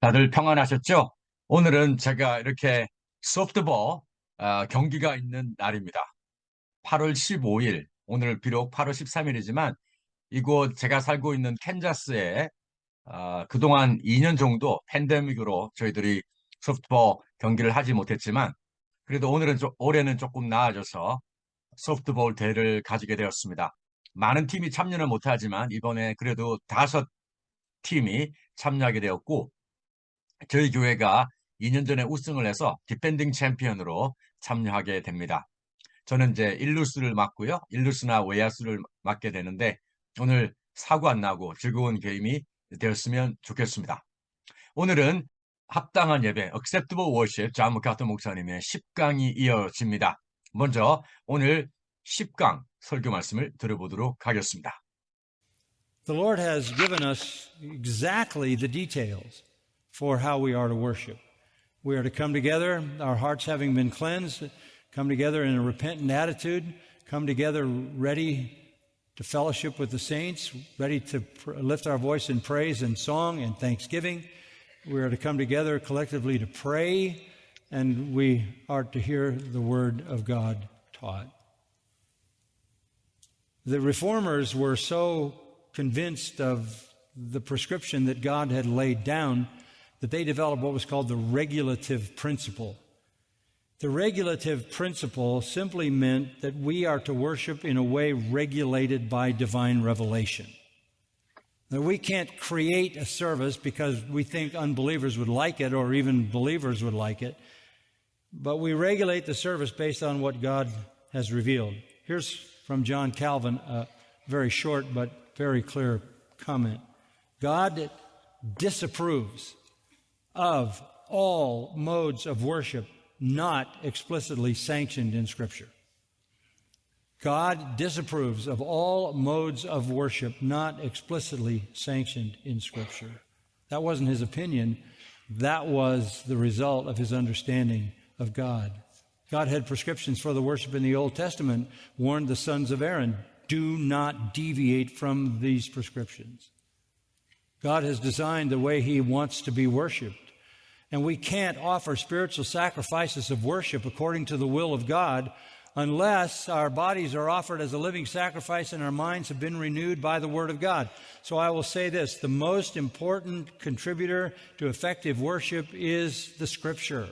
다들 평안하셨죠? 오늘은 제가 이렇게 소프트볼 경기가 있는 날입니다. 8월 15일, 오늘 비록 8월 13일이지만 이곳 제가 살고 있는 캔자스에 그동안 2년 정도 팬데믹으로 저희들이 소프트볼 경기를 하지 못했지만 그래도 올해는 조금 나아져서 소프트볼 대회를 가지게 되었습니다. 많은 팀이 참여는 못하지만 이번에 그래도 5팀이 참여하게 되었고 저희 교회가 2년 전에 우승을 해서 디펜딩 챔피언으로 참여하게 됩니다. 저는 이제 일루수를 맡고요. 일루수나 외야수를 맡게 되는데 오늘 사고 안 나고 즐거운 게임이 되었으면 좋겠습니다. 오늘은 합당한 예배, Acceptable Worship, 존 마카트 목사님의 10강이 이어집니다. 먼저 오늘 10강 설교 말씀을 들어보도록 하겠습니다. The Lord has given us exactly the details for how we are to worship. We are to come together, our hearts having been cleansed, come together in a repentant attitude, come together ready to fellowship with the saints, ready to lift our voice in praise and song and thanksgiving. We are to come together collectively to pray, and we are to hear the Word of God taught. The Reformers were so convinced of the prescription that God had laid down that they developed what was called the regulative principle. The regulative principle simply meant that we are to worship in a way regulated by divine revelation. That we can't create a service because we think unbelievers would like it or even believers would like it, but we regulate the service based on what God has revealed. Here's from John Calvin, a very short but very clear comment. God disapproves of all modes of worship not explicitly sanctioned in Scripture. God disapproves of all modes of worship not explicitly sanctioned in Scripture. That wasn't his opinion. That was the result of his understanding of God. God had prescriptions for the worship in the Old Testament, warned the sons of Aaron, do not deviate from these prescriptions. God has designed the way he wants to be worshiped. And we can't offer spiritual sacrifices of worship according to the will of God unless our bodies are offered as a living sacrifice and our minds have been renewed by the Word of God. So I will say this, the most important contributor to effective worship is the Scripture.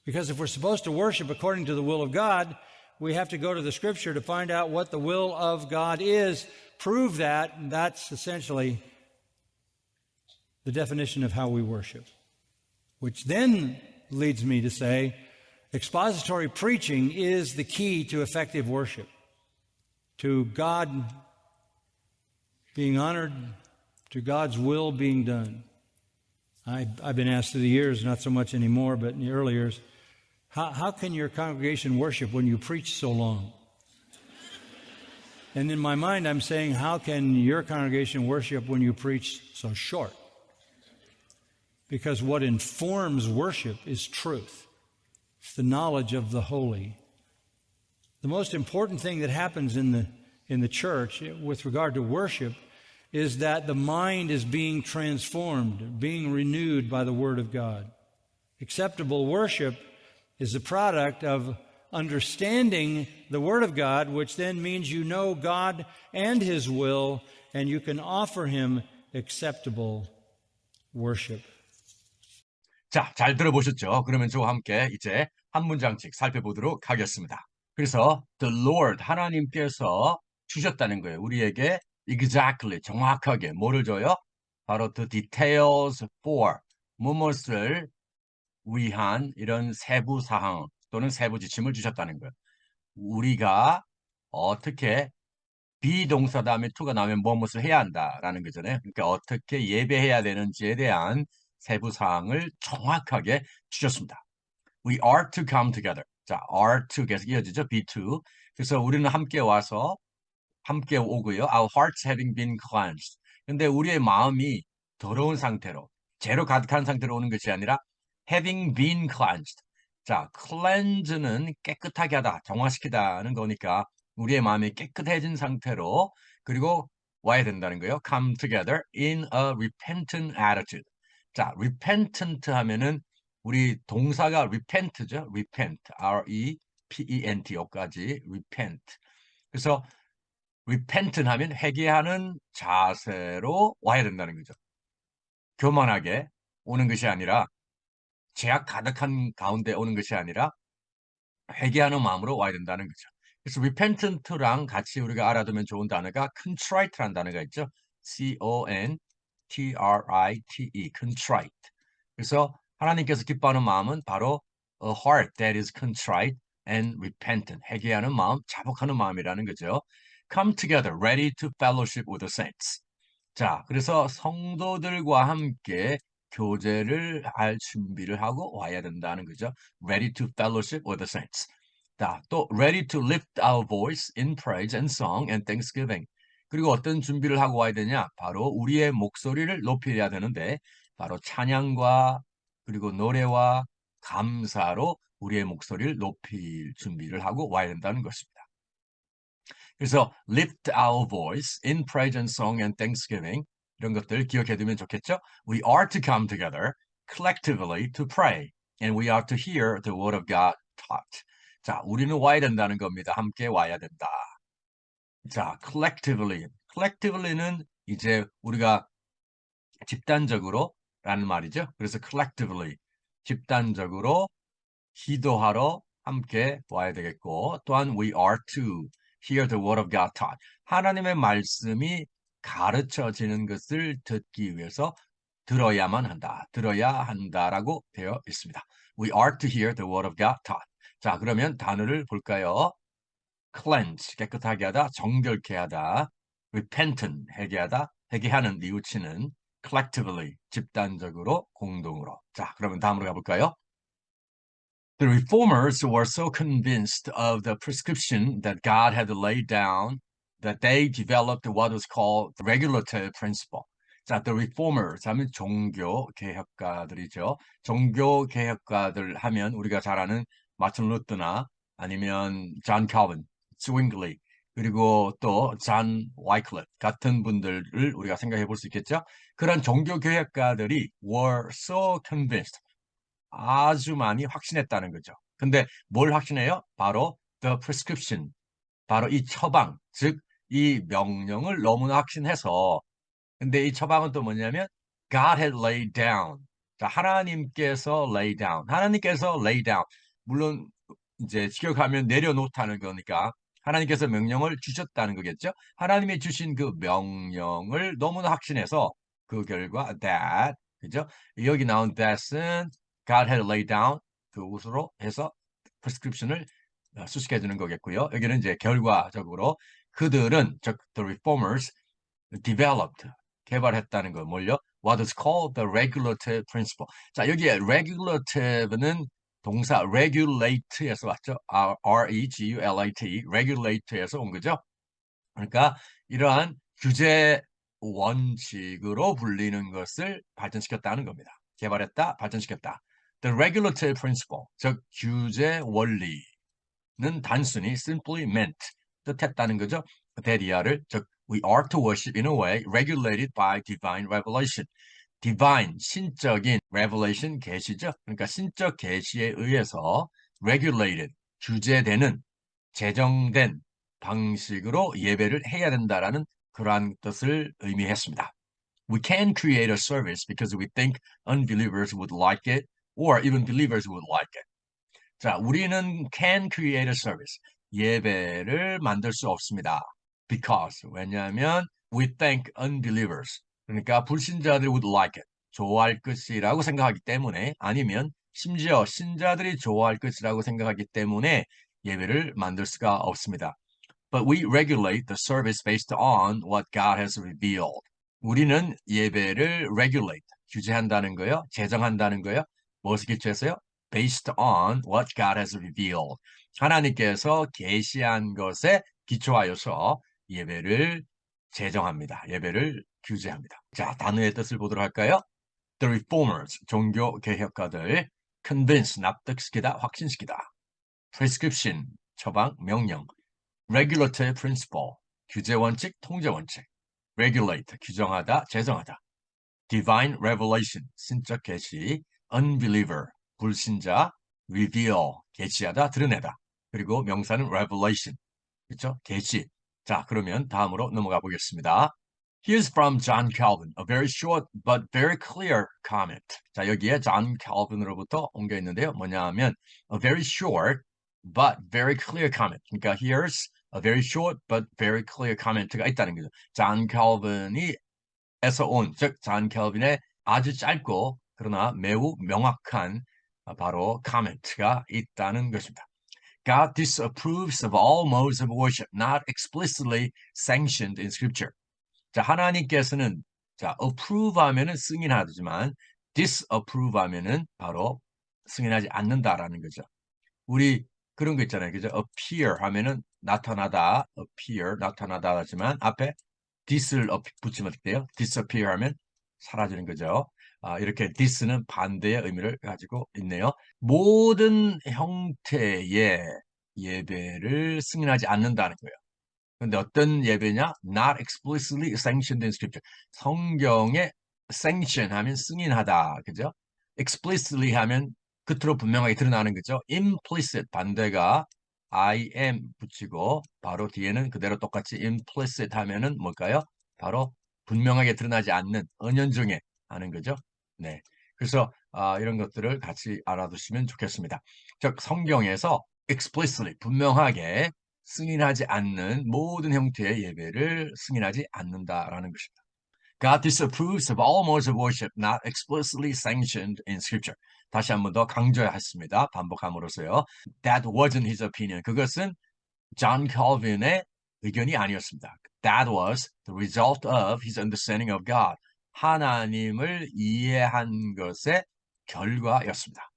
Because if we're supposed to worship according to the will of God, we have to go to the Scripture to find out what the will of God is, prove that, and that's essentially the definition of how we worship. Which then leads me to say, expository preaching is the key to effective worship, to God being honored, to God's will being done. I've been asked through the years, not so much anymore, but in the early years, how can your congregation worship when you preach so long? And in my mind, I'm saying, how can your congregation worship when you preach so short? Because what informs worship is truth. It's the knowledge of the holy. The most important thing that happens in the church with regard to worship is that the mind is being transformed, being renewed by the Word of God. Acceptable worship is the product of understanding the Word of God, which then means you know God and His will, and you can offer Him acceptable worship. 자, 잘 들어보셨죠? 그러면 저와 함께 이제 한 문장씩 살펴보도록 하겠습니다. 그래서 the Lord, 하나님께서 주셨다는 거예요. 우리에게 exactly, 정확하게 뭐를 줘요? 바로 the details for, 무엇을 위한 이런 세부 사항 또는 세부 지침을 주셨다는 거예요. 우리가 어떻게 비동사 다음에 to가 나오면 무엇을 해야 한다라는 거잖아요. 그러니까 어떻게 예배해야 되는지에 대한 세부 사항을 정확하게 주셨습니다. We are to come together. 자, are to 계속 이어지죠. be to. 그래서 우리는 함께 와서 함께 오고요. Our hearts having been cleansed. 근데 우리의 마음이 더러운 상태로, 죄로 가득한 상태로 오는 것이 아니라 having been cleansed. 자, cleanse는 깨끗하게 하다, 정화시키다는 거니까 우리의 마음이 깨끗해진 상태로 그리고 와야 된다는 거예요. Come together in a repentant attitude. 자, repentant 하면은 우리 동사가 repent죠. repent, R-E-P-E-N-T 요까지 repent. 그래서 repentant 하면 회개하는 자세로 와야 된다는 거죠. 교만하게 오는 것이 아니라 죄악 가득한 가운데 오는 것이 아니라 회개하는 마음으로 와야 된다는 거죠. 그래서 repentant랑 같이 우리가 알아두면 좋은 단어가 contrite라는 단어가 있죠. C-O-N-T-R-I-T-E, contrite. 그래서 하나님께서 기뻐하는 마음은 바로 a heart that is contrite and repentant. 회개하는 마음, 자복하는 마음이라는 거죠. Come together, ready to fellowship with the saints. 자, 그래서 성도들과 함께 교제를 할 준비를 하고 와야 된다는 거죠. Ready to fellowship with the saints. 자, 또 ready to lift our voice in praise and song and thanksgiving. 그리고 어떤 준비를 하고 와야 되냐? 바로 우리의 목소리를 높여야 되는데 바로 찬양과 그리고 노래와 감사로 우리의 목소리를 높일 준비를 하고 와야 된다는 것입니다. 그래서 lift our voice in praise and song and thanksgiving 이런 것들 기억해 두면 좋겠죠? We are to come together collectively to pray and we are to hear the word of God taught. 자, 우리는 와야 된다는 겁니다. 함께 와야 된다. 자, collectively. collectively는 이제 우리가 집단적으로 라는 말이죠. 그래서 collectively 집단적으로 기도하러 함께 와야 되겠고 또한 we are to hear the word of God taught. 하나님의 말씀이 가르쳐지는 것을 듣기 위해서 들어야만 한다. 들어야 한다라고 되어 있습니다. We are to hear the word of God taught. 자, 그러면 단어를 볼까요? cleanse, 깨끗하게 하다, 정결케 하다, repentant, 회개하다, 회개하는, 뉘우치는, collectively, 집단적으로, 공동으로. 자, 그러면 다음으로 가볼까요? The reformers were so convinced of the prescription that God had laid down that they developed what was called the regulative principle. 자, the reformers 하면 종교 개혁가들이죠. 종교 개혁가들 하면 우리가 잘 아는 마틴 루터나 아니면 존 칼빈, 스윙글리 그리고 또 존 와이클иф 같은 분들을 우리가 생각해 볼 수 있겠죠. 그런 종교 개혁가들이 were so convinced 아주 많이 확신했다는 거죠. 근데 뭘 확신해요? 바로 the prescription, 바로 이 처방, 즉 이 명령을 너무나 확신해서 근데 이 처방은 또 뭐냐면 God had laid down. 자, 하나님께서 lay down. 하나님께서 lay down. 물론 이제 직역하면 내려놓다는 거니까 하나님께서 명령을 주셨다는 거겠죠. 하나님이 주신 그 명령을 너무나 확신해서 그 결과 that 그죠? 여기 나온 that은 God had laid down 그것으로 해서 prescription을 수식해 주는 거겠고요. 여기는 이제 결과적으로 그들은 즉 the reformers developed 개발했다는 거 뭘요? What is called the regulative principle. 자, 여기에 regulative는 동사 regulate에서 왔죠. R-E-G-U-L-A-T, regulate에서 온 거죠. 그러니까 이러한 규제 원칙으로 불리는 것을 발전시켰다는 겁니다. 개발했다, 발전시켰다. The regulative principle, 즉 규제 원리는 단순히 simply meant, 뜻했다는 거죠. 데리아를, 즉 we are to worship in a way regulated by divine revelation. divine, 신적인 revelation, 계시죠. 그러니까 신적 계시에 의해서 regulated, 규제되는, 제정된 방식으로 예배를 해야 된다라는 그러한 뜻을 의미했습니다. We can create a service because we think unbelievers would like it or even believers would like it. 자, 우리는 can create a service. 예배를 만들 수 없습니다. Because, 왜냐하면 we think unbelievers. 그러니까 불신자들이 would like it. 좋아할 것이라고 생각하기 때문에 아니면 심지어 신자들이 좋아할 것이라고 생각하기 때문에 예배를 만들 수가 없습니다. But we regulate the service based on what God has revealed. 우리는 예배를 regulate, 규제한다는 거요, 제정한다는 거요. 무엇을 기초해서요? Based on what God has revealed. 하나님께서 계시한 것에 기초하여서 예배를 제정합니다. 예배를 규제합니다. 자, 단어의 뜻을 보도록 할까요? The reformers, 종교 개혁가들, convince, 납득시키다, 확신시키다. prescription, 처방, 명령. regulative principle, 규제 원칙, 통제 원칙. regulate, 규정하다, 제정하다. divine revelation, 신적 계시, unbeliever, 불신자, reveal, 계시하다, 드러내다. 그리고 명사는 revelation, 그렇죠? 계시. 자, 그러면 다음으로 넘어가 보겠습니다. Here's from John Calvin, a very short but very clear comment. 자, 여기에 John Calvin으로부터 옮겨 있는데요. 뭐냐 하면 a very short but very clear comment. 그러니까 here's a very short but very clear comment가 있다는 거죠. John Calvin이 에서 온, 즉 존 켈빈의 아주 짧고 그러나 매우 명확한 바로 coment가 있다는 것입니다. God disapproves of all modes of worship not explicitly sanctioned in Scripture. 자, 하나님께서는 자, approve 하면은 승인하지만 disapprove 하면은 바로 승인하지 않는다라는 거죠. 우리 그런 거 있잖아요. 그죠? appear 하면은 나타나다, appear 나타나다 하지만 앞에 this를 붙이면 어떻게 돼요? disappear 하면 사라지는 거죠. 이렇게 this는 반대의 의미를 가지고 있네요. 모든 형태의 예배를 승인하지 않는다는 거예요. 근데 어떤 예배냐? Not explicitly sanctioned in scripture. 성경에 sanction 하면 승인하다. 그죠? explicitly 하면 끝으로 분명하게 드러나는 거죠. implicit 반대가 I am 붙이고 바로 뒤에는 그대로 똑같이 implicit 하면은 뭘까요? 바로 분명하게 드러나지 않는 은연중에 하는 거죠. 네. 그래서 이런 것들을 같이 알아두시면 좋겠습니다. 즉 성경에서 explicitly 분명하게 승인하지 않는 모든 형태의 예배를 승인하지 않는다라는 것입니다. God disapproves of all modes of worship not explicitly sanctioned in Scripture. 다시 한 번 더 강조했습니다. 반복함으로써요. That wasn't his opinion. 그것은 존 켈빈의 의견이 아니었습니다. That was the result of his understanding of God. 하나님을 이해한 것의 결과였습니다.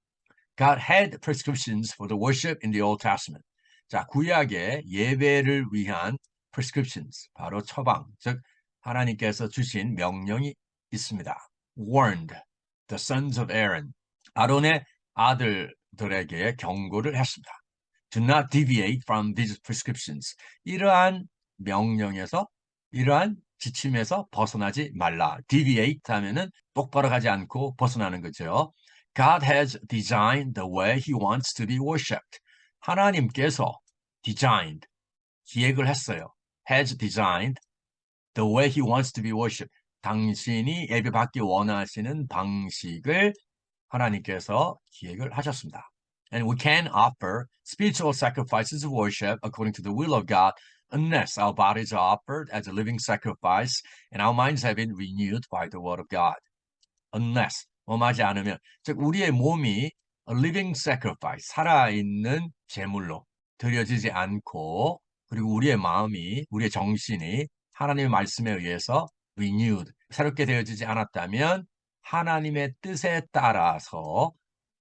God had prescriptions for the worship in the Old Testament. 자, 구약의 예배를 위한 prescriptions, 바로 처방, 즉 하나님께서 주신 명령이 있습니다. Warned the sons of Aaron. 아론의 아들들에게 경고를 했습니다. Do not deviate from these prescriptions. 이러한 명령에서, 이러한 지침에서 벗어나지 말라. Deviate 하면은 똑바로 가지 않고 벗어나는 거죠. God has designed the way he wants to be worshipped. 하나님께서 designed, 기획을 했어요. has designed the way he wants to be worshipped. 당신이 예배받기 원하시는 방식을 하나님께서 기획을 하셨습니다. And we can offer spiritual sacrifices of worship according to the will of God unless our bodies are offered as a living sacrifice and our minds have been renewed by the word of God. Unless, 하지 않으면, 즉 우리의 몸이 a living sacrifice, 살아있는 제물로 드려지지 않고 그리고 우리의 마음이, 우리의 정신이 하나님의 말씀에 의해서 renewed, 새롭게 되어지지 않았다면 하나님의 뜻에 따라서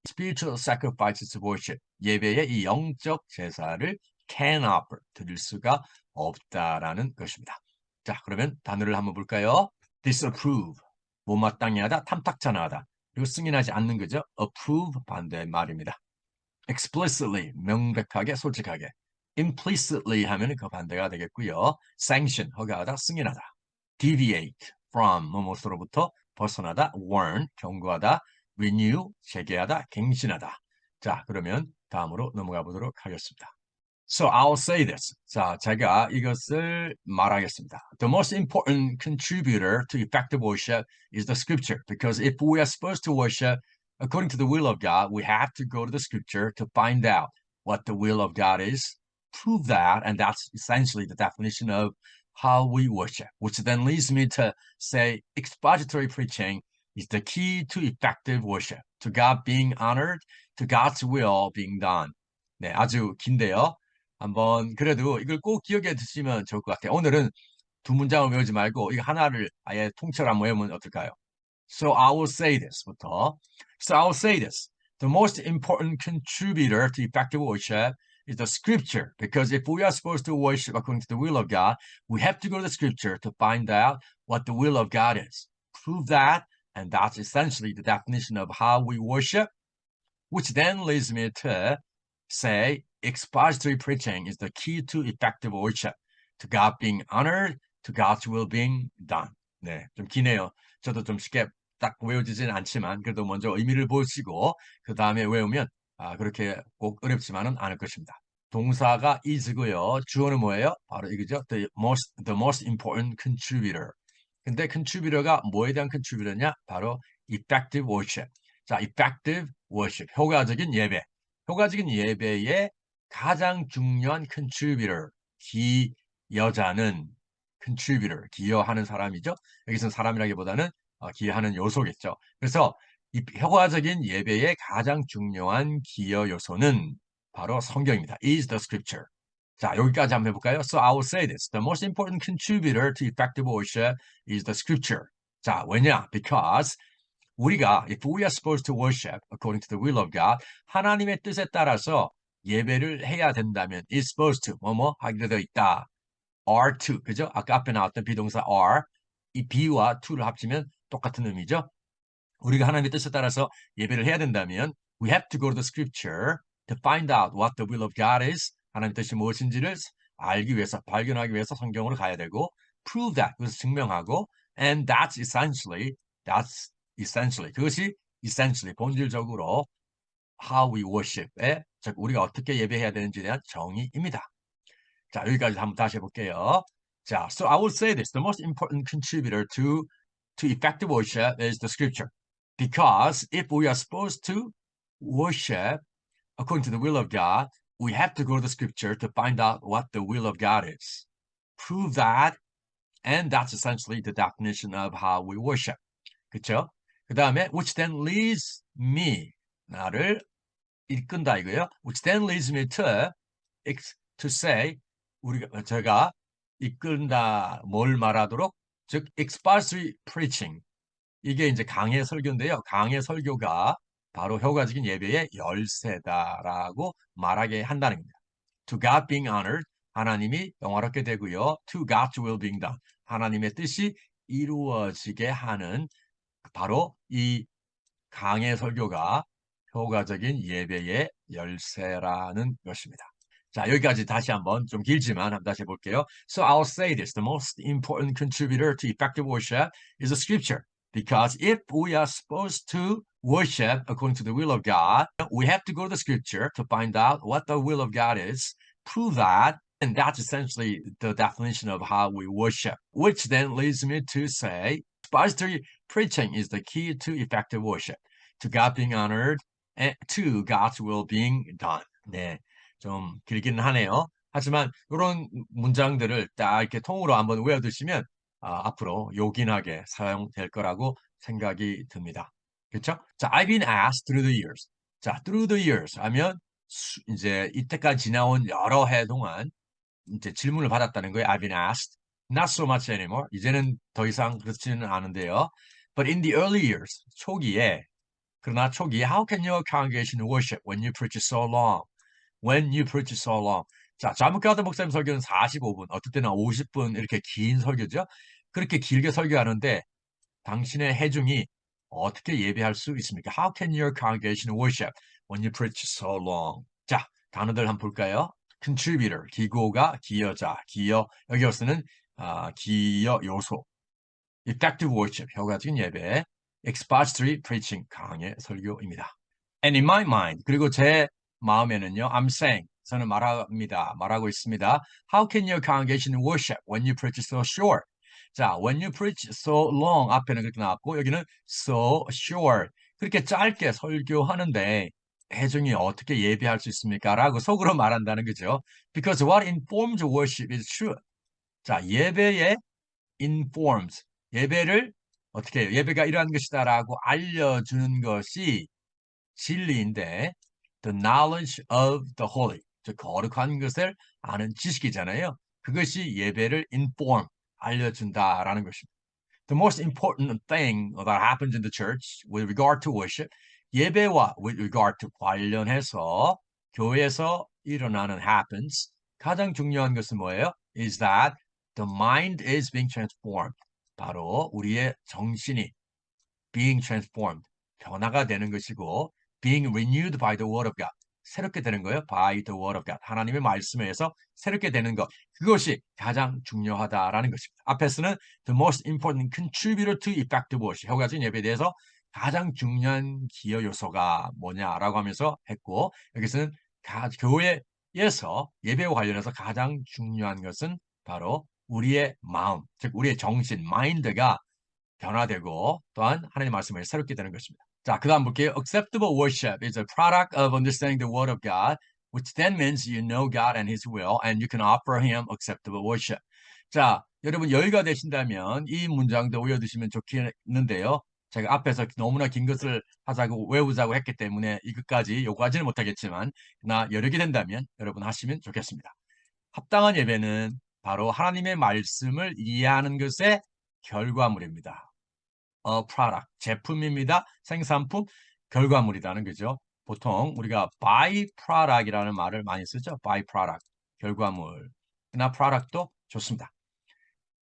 spiritual sacrifices of worship, 예배의 이 영적 제사를 can offer, 드릴 수가 없다라는 것입니다. 자, 그러면 단어를 한번 볼까요? disapprove, 못마땅히 하다, 탐탁찮아 하다. 그리고 승인하지 않는 거죠. approve, 반대 말입니다. explicitly, 명백하게, 솔직하게. implicitly 하면 그 반대가 되겠고요. sanction, 허가하다, 승인하다. deviate from, 뭐뭐로부터 벗어나다, warn, 경고하다, renew, 재개하다, 갱신하다. 자, 그러면 다음으로 넘어가 보도록 하겠습니다. So I'll say this. 자, 제가 이것을 말하겠습니다. The most important contributor to effective worship is the scripture. Because if we are supposed to worship according to the will of God, we have to go to the scripture to find out what the will of God is, prove that, and that's essentially the definition of how we worship, which then leads me to say expository preaching is the key to effective worship, to God being honored, to God's will being done. 네, 아주 긴데요. 한번 그래도 이걸 꼭 기억해 두시면 좋을 것 같아요. 오늘은 두 문장을 외우지 말고 이거 하나를 아예 통째로 외우면 어떨까요? So I will say this부터. So I will say this. The most important contributor to effective worship is the scripture. Because if we are supposed to worship according to the will of God, we have to go to the scripture to find out what the will of God is. Prove that, and that's essentially the definition of how we worship, which then leads me to say expository preaching is the key to effective worship, to God being honored, to God's will being done. 네, 좀 기네요. 저도 좀 쉽게 딱 외워지지는 않지만 그래도 먼저 의미를 보시고 그 다음에 외우면 그렇게 꼭 어렵지만은 않을 것입니다. 동사가 is고요. 주어는 뭐예요? 바로 이거죠. The most important contributor. 근데 contributor가 뭐에 대한 contributor냐? 바로 effective worship. 자, effective worship. 효과적인 예배. 효과적인 예배의 가장 중요한 contributor. 기여자는 contributor. 기여하는 사람이죠. 여기서는 사람이라기보다는 기여하는 요소겠죠. 그래서 이 효과적인 예배의 가장 중요한 기여 요소는 바로 성경입니다. is the scripture. 자, 여기까지 한번 해볼까요? So I will say this. The most important contributor to effective worship is the scripture. 자, 왜냐? Because 우리가 if we are supposed to worship according to the will of God, 하나님의 뜻에 따라서 예배를 해야 된다면 is supposed to 뭐뭐 하기로 되어 있다. are to 그죠? 아까 앞에 나왔던 비동사 are 이 be와 to를 합치면 똑같은 의미죠. 우리가 하나님의 뜻에 따라서 예배를 해야 된다면 we have to go to the scripture to find out what the will of God is. 하나님의 뜻이 무엇인지를 알기 위해서, 발견하기 위해서 성경으로 가야 되고 prove that, 그것을 증명하고 and that's essentially, 그것이 essentially, 본질적으로 how we worship의, 즉 우리가 어떻게 예배해야 되는지에 대한 정의입니다. 자, 여기까지 한번 다시 해볼게요. 자, so I would say this. The most important contributor to effective worship is the scripture. Because if we are supposed to worship according to the will of God, we have to go to the scripture to find out what the will of God is. Prove that, and that's essentially the definition of how we worship. 그쵸? 그 다음에, which then leads me, 나를 이끈다 이거예요. Which then leads me to say, 제가 이끈다, 뭘 말하도록? 즉, expository preaching. 이게 이제 강해 설교인데요. 강해 설교가 바로 효과적인 예배의 열쇠다라고 말하게 한다는 겁니다. To God being honored, 하나님이 영화롭게 되고요. To God's will being done, 하나님의 뜻이 이루어지게 하는 바로 이 강해 설교가 효과적인 예배의 열쇠라는 것입니다. 자, 여기까지 다시 한번 좀 길지만 한번 다시 해볼게요. So I'll say this. The most important contributor to effective worship is the scripture. Because if we are supposed to worship according to the will of God, we have to go to the scripture to find out what the will of God is, prove that, and that's essentially the definition of how we worship. Which then leads me to say, expository preaching is the key to effective worship. To God being honored, and to God's will being done. 네, 좀 길기는 하네요. 하지만 이런 문장들을 딱 이렇게 통으로 한번 외워두시면 앞으로 요긴하게 사용될 거라고 생각이 듭니다. 그렇죠? 자, I've been asked through the years. 자, through the years 하면 이제 이때까지 지나온 여러 해 동안 이제 질문을 받았다는 거예요. I've been asked. Not so much anymore. 이제는 더 이상 그렇지는 않은데요. But in the early years, 그러나 초기에 how can your congregation worship when you preach so long? When you preach so long. 자, 자문가드 목사님 설교는 45분, 어떨 때는 50분 이렇게 긴 설교죠. 그렇게 길게 설교하는데 당신의 회중이 어떻게 예배할 수 있습니까? How can your congregation worship when you preach so long? 자, 단어들 한번 볼까요? contributor, 기고가 기여자, 기여, 여기서는 기여 요소. effective worship, 효과적인 예배. expository preaching, 강의 설교입니다. And in my mind, 그리고 제 마음에는요, I'm saying, 저는 말하고 있습니다. How can your congregation worship when you preach so short? 자, when you preach so long, 앞에는 그렇게 나왔고, 여기는 so short. 그렇게 짧게 설교하는데, 회중이 어떻게 예배할 수 있습니까? 라고 속으로 말한다는 거죠. Because what informs worship is truth. 자, 예배에 informs, 예배를 어떻게 해요? 예배가 이러한 것이다라고 알려주는 것이 진리인데 the knowledge of the holy, 즉 거룩한 것을 아는 지식이잖아요. 그것이 예배를 inform, 알려준다라는 것입니다. The most important thing that happens in the church with regard to worship, 예배와 with regard to 관련해서 교회에서 일어나는 happens, 가장 중요한 것은 뭐예요? Is that the mind is being transformed. 바로 우리의 정신이 being transformed, 변화가 되는 것이고 being renewed by the word of God, 새롭게 되는 거예요. By the word of God. 하나님의 말씀에 의해서 새롭게 되는 것. 그것이 가장 중요하다라는 것입니다. 앞에서는 the most important contributor to effective worship. 효과적인 예배에 대해서 가장 중요한 기여 요소가 뭐냐라고 하면서 했고, 여기서는 교회에서 예배와 관련해서 가장 중요한 것은 바로 우리의 마음, 즉 우리의 정신, 마인드가 변화되고 또한 하나님의 말씀을 새롭게 되는 것입니다. 자, 그 다음 볼게요. Acceptable worship is a product of understanding the word of God, which then means you know God and His will, and you can offer Him acceptable worship. 자, 여러분 여유가 되신다면 이 문장도 외워두시면 좋겠는데요. 제가 앞에서 너무나 긴 것을 하자고 외우자고 했기 때문에 이것까지 요구하지는 못하겠지만, 그러나 여력이 된다면 여러분 하시면 좋겠습니다. 합당한 예배는 바로 하나님의 말씀을 이해하는 것의 결과물입니다. product, 제품입니다. 생산품, 결과물이라는 거죠. 보통 우리가 by product이라는 말을 많이 쓰죠. by product, 결과물. 그러나 product도 좋습니다.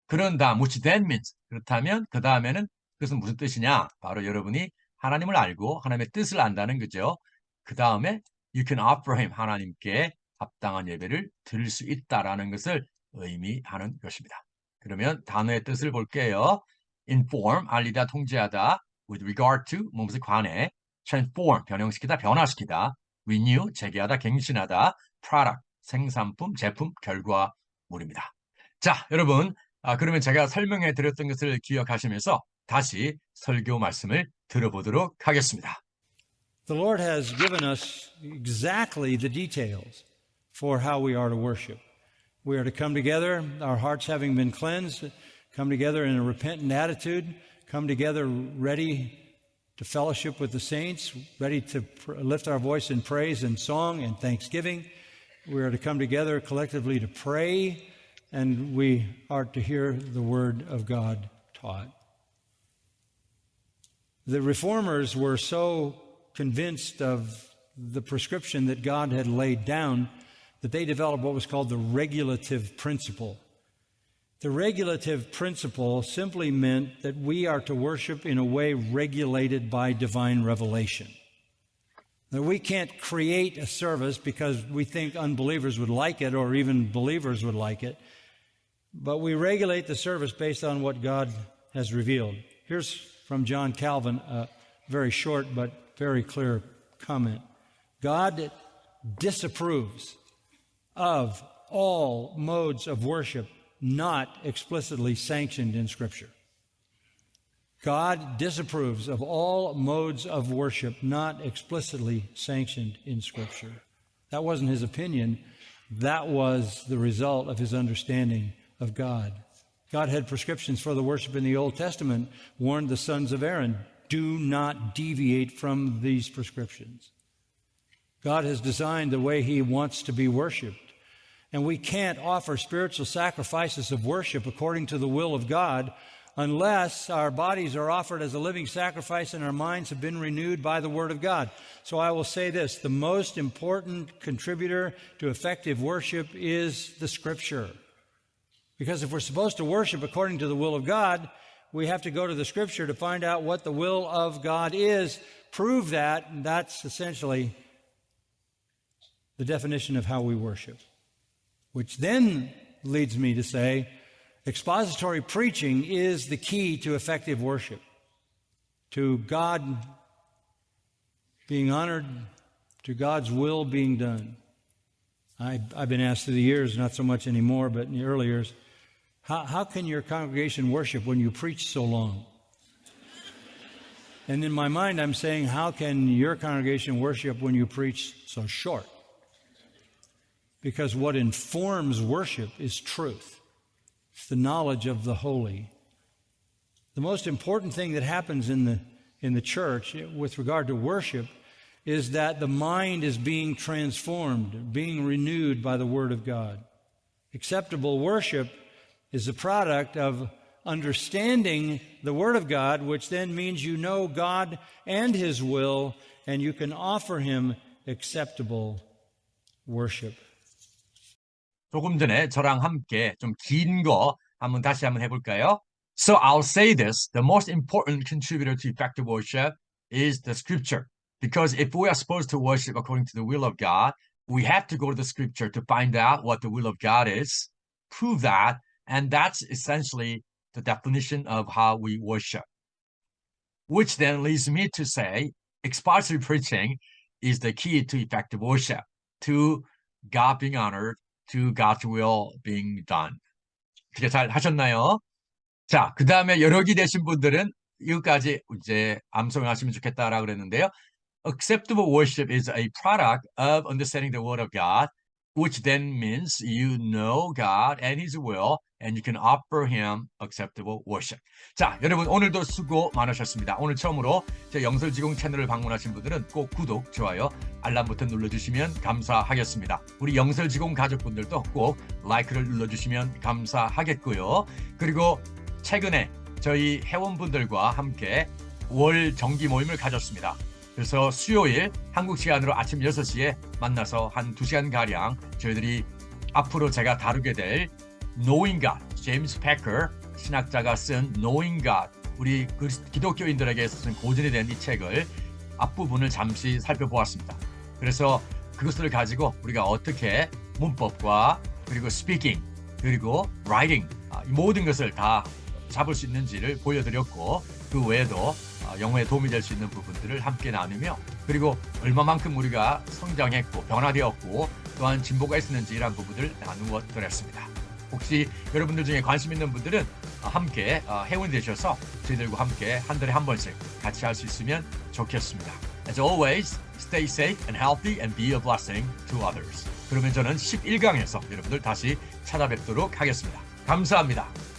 그런 다음, which then means, 그렇다면 그 다음에는 그것은 무슨 뜻이냐? 바로 여러분이 하나님을 알고 하나님의 뜻을 안다는 거죠. 그 다음에 you can offer him, 하나님께 합당한 예배를 드릴 수 있다라는 것을 의미하는 것입니다. 그러면 단어의 뜻을 볼게요. inform, 알리다, 통제하다. with regard to, 무엇에 관해. transform, 변형시키다, 변화시키다. renew, 재개하다, 갱신하다. product, 생산품, 제품, 결과물입니다. 자, 여러분, 그러면 제가 설명해 드렸던 것을 기억하시면서 다시 설교 말씀을 들어보도록 하겠습니다. The Lord has given us exactly the details for how we are to worship. We are to come together, our hearts having been cleansed, come together in a repentant attitude, come together ready to fellowship with the saints, ready to lift our voice in praise and song and thanksgiving. We are to come together collectively to pray, and we are to hear the Word of God taught. The Reformers were so convinced of the prescription that God had laid down that they developed what was called the regulative principle. The regulative principle simply meant that we are to worship in a way regulated by divine revelation. That we can't create a service because we think unbelievers would like it or even believers would like it, but we regulate the service based on what God has revealed. Here's from John Calvin, a very short but very clear comment. God disapproves of all modes of worship not explicitly sanctioned in Scripture. God disapproves of all modes of worship not explicitly sanctioned in Scripture. That wasn't his opinion. That was the result of his understanding of God. God had prescriptions for the worship in the Old Testament, warned the sons of Aaron, do not deviate from these prescriptions. God has designed the way He wants to be worshiped. And we can't offer spiritual sacrifices of worship according to the will of God unless our bodies are offered as a living sacrifice and our minds have been renewed by the Word of God. So I will say this, the most important contributor to effective worship is the Scripture. Because if we're supposed to worship according to the will of God, we have to go to the Scripture to find out what the will of God is, prove that, and that's essentially the definition of how we worship. Which then leads me to say, expository preaching is the key to effective worship, to God being honored, to God's will being done. I've been asked through the years, not so much anymore, but in the early years, how can your congregation worship when you preach so long? And in my mind, I'm saying, how can your congregation worship when you preach so short? Because what informs worship is truth. It's the knowledge of the holy. The most important thing that happens in the church with regard to worship is that the mind is being transformed, being renewed by the Word of God. Acceptable worship is a product of understanding the Word of God, which then means you know God and His will, and you can offer Him acceptable worship. 조금 전에 저랑 함께 좀 긴 거 다시 한번 해볼까요? So I'll say this, the most important contributor to effective worship is the Scripture. Because if we are supposed to worship according to the will of God, we have to go to the scripture to find out what the will of God is, prove that, and that's essentially the definition of how we worship. Which then leads me to say, expository preaching is the key to effective worship, to God being honored, to God's will being done. 어떻게 잘 하셨나요? 자, 그 다음에 여력이 되신 분들은 이것까지 이제 암송하시면 좋겠다라고 그랬는데요. Acceptable worship is a product of understanding the word of God, which then means you know God and His will, and you can offer Him acceptable worship. 자, 여러분 오늘도 수고 많으셨습니다. 오늘 처음으로 제 영설지공 채널을 방문하신 분들은 꼭 구독, 좋아요, 알람 버튼 눌러주시면 감사하겠습니다. 우리 영설지공 가족분들도 꼭 라이크를 눌러주시면 감사하겠고요. 그리고 최근에 저희 회원분들과 함께 월 정기 모임을 가졌습니다. 그래서 수요일 한국 시간으로 아침 6시에 만나서 한 2시간가량 저희들이 앞으로 제가 다루게 될 Knowing God, 제임스 패커 신학자가 쓴 Knowing God, 우리 기독교인들에게 쓴 고전이 된 이 책을 앞부분을 잠시 살펴보았습니다. 그래서 그것을 가지고 우리가 어떻게 문법과 그리고 스피킹 그리고 라이팅 이 모든 것을 다 잡을 수 있는지를 보여드렸고 그 외에도 영어에 도움이 될 수 있는 부분들을 함께 나누며 그리고 얼마만큼 우리가 성장했고 변화되었고 또한 진보가 있었는지 이런 부분을 나누어 드렸습니다. 혹시 여러분들 중에 관심 있는 분들은 함께 회원이 되셔서 저희들과 함께 한 달에 한 번씩 같이 할 수 있으면 좋겠습니다. As always, stay safe and healthy and be a blessing to others. 그러면 저는 11강에서 여러분들 다시 찾아뵙도록 하겠습니다. 감사합니다.